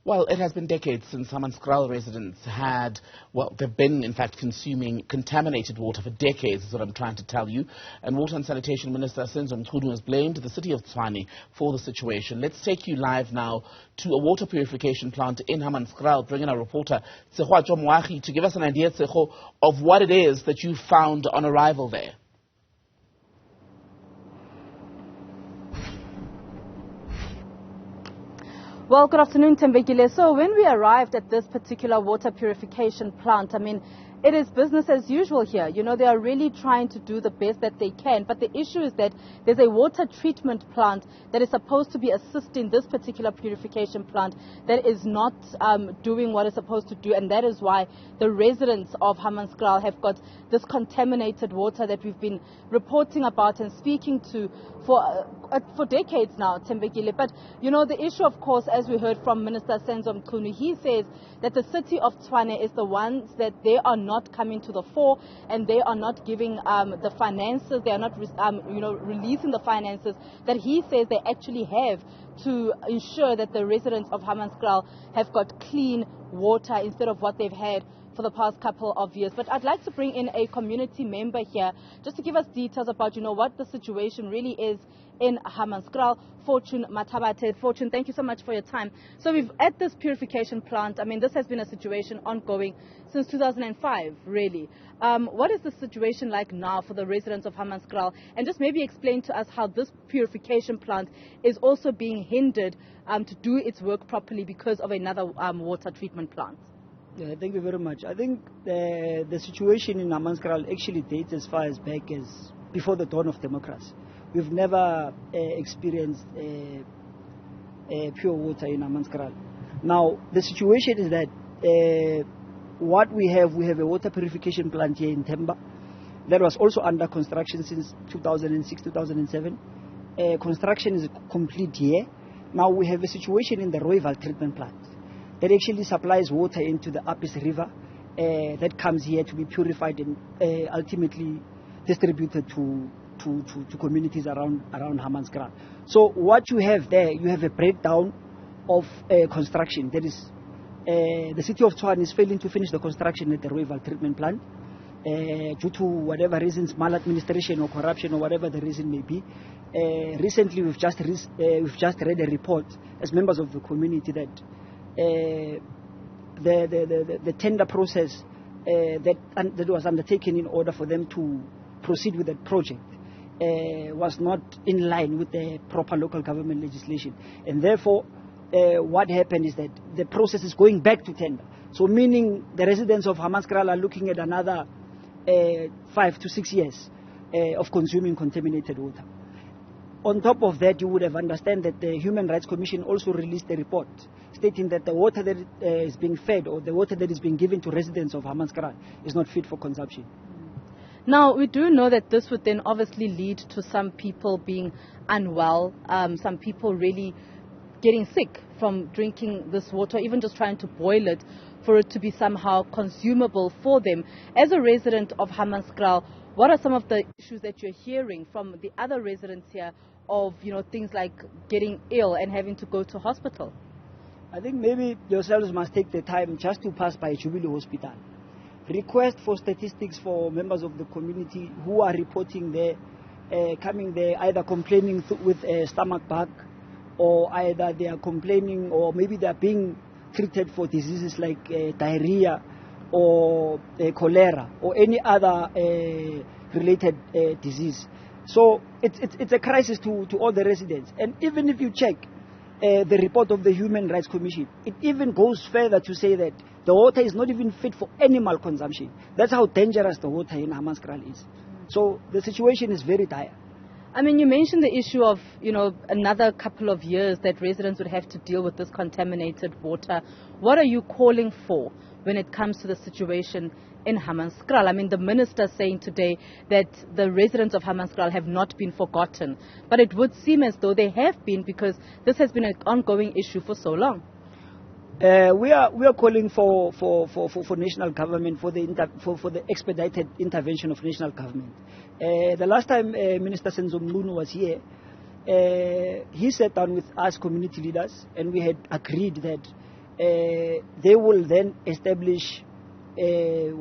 Well, it has been decades since Hammanskraal residents had, well, they've been, in fact, consuming contaminated water for decades, is what I'm trying to tell you. And Water and Sanitation Minister Senzo Mchunu has blamed the City of Tshwane for the situation. Let's take you live now to a water purification plant in Hammanskraal, bring in our reporter, Tshegohaco Moagi, to give us an idea, Tshegohaco, of what it is that you found on arrival there. Well, good afternoon, Tembekile. So when we arrived at this particular water purification plant, I mean, it is business as usual here. You know, they are really trying to do the best that they can. But the issue is that there's a water treatment plant that is supposed to be assisting this particular purification plant that is not doing what it's supposed to do. And that is why the residents of Hammanskraal have got this contaminated water that we've been reporting about and speaking to for decades now, Tembekile. But, you know, the issue, of course, as we heard from Minister Senzo Mchunu, he says that the City of Tshwane is the ones that they are not coming to the fore, and they are not giving the finances, they are not releasing the finances that he says they actually have to ensure that the residents of Hammanskraal have got clean water instead of what they've had for the past couple of years. But I'd like to bring in a community member here just to give us details about, you know, what the situation really is in Hammanskraal. Fortune Matabate. Fortune, thank you so much for your time. So we've at this purification plant, I mean, this has been a situation ongoing since 2005, really. What is the situation like now for the residents of Hammanskraal? And just maybe explain to us how this purification plant is also being hindered to do its work properly because of another water treatment plant. Yeah, thank you very much. I think the situation in Hammanskraal actually dates as far as back as before the dawn of democracy. We've never experienced pure water in Hammanskraal. Now, the situation is that what we have a water purification plant here in Themba that was also under construction since 2006, 2007. Construction is complete here. Now we have a situation in the Rooiwal treatment plant that actually supplies water into the Apis River that comes here to be purified and ultimately distributed to communities around Hammanskraal. So what you have there, you have a breakdown of construction. That is, the City of Tshwane is failing to finish the construction at the Rooiwal treatment plant due to whatever reasons, maladministration or corruption or whatever the reason may be. Recently, we've just read a report as members of the community that the tender process that was undertaken in order for them to proceed with the project was not in line with the proper local government legislation, and therefore what happened is that the process is going back to tender. So meaning the residents of Hammanskraal are looking at another 5 to 6 years of consuming contaminated water. On top of that, you would have understood that the Human Rights Commission also released a report stating that the water that is being fed or the water that is being given to residents of Hammanskraal is not fit for consumption. Now, we do know that this would then obviously lead to some people being unwell, some people really getting sick from drinking this water, even just trying to boil it for it to be somehow consumable for them. As a resident of Hammanskraal, what are some of the issues that you're hearing from the other residents here of, you know, things like getting ill and having to go to hospital? I think maybe yourselves must take the time just to pass by Jubilee Hospital. Request for statistics for members of the community who are reporting there, coming there, either complaining with a stomach bug, or either they are complaining, or maybe they are being treated for diseases like diarrhea or cholera or any other related disease. So it's a crisis to all the residents. And even if you check the report of the Human Rights Commission, it even goes further to say that the water is not even fit for animal consumption. That's how dangerous the water in Hammanskraal is. So the situation is very dire. I mean, you mentioned the issue of, you know, another couple of years that residents would have to deal with this contaminated water. What are you calling for when it comes to the situation in Hammanskraal? I mean, the minister saying today that the residents of Hammanskraal have not been forgotten, but it would seem as though they have been, because this has been an ongoing issue for so long. We are calling for national government, for the expedited intervention of national government. The last time Minister Senzo Mchunu was here, he sat down with us community leaders, and we had agreed that they will then establish a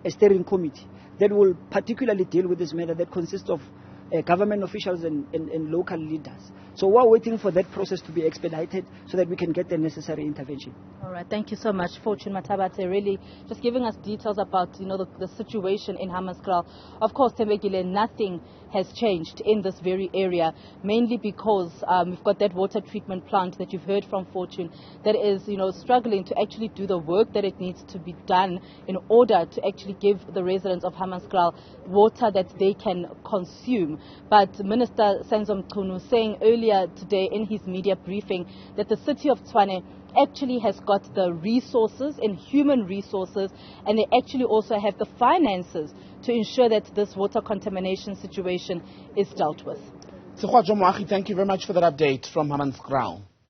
steering committee that will particularly deal with this matter, that consists of government officials and local leaders. So we're waiting for that process to be expedited so that we can get the necessary intervention. All right, thank you so much, Fortune Mathabate, really just giving us details about the situation in Hammanskraal. Of course, Thembekile, nothing has changed in this very area, mainly because we've got that water treatment plant that you've heard from Fortune that is struggling to actually do the work that it needs to be done in order to actually give the residents of Hammanskraal water that they can consume. But Minister Senzo Mchunu saying earlier today in his media briefing that the City of Tshwane actually has got the resources and human resources, and they actually also have the finances to ensure that this water contamination situation is dealt with. Tshegohaco Moagi, thank you very much for that update from Hammanskraal.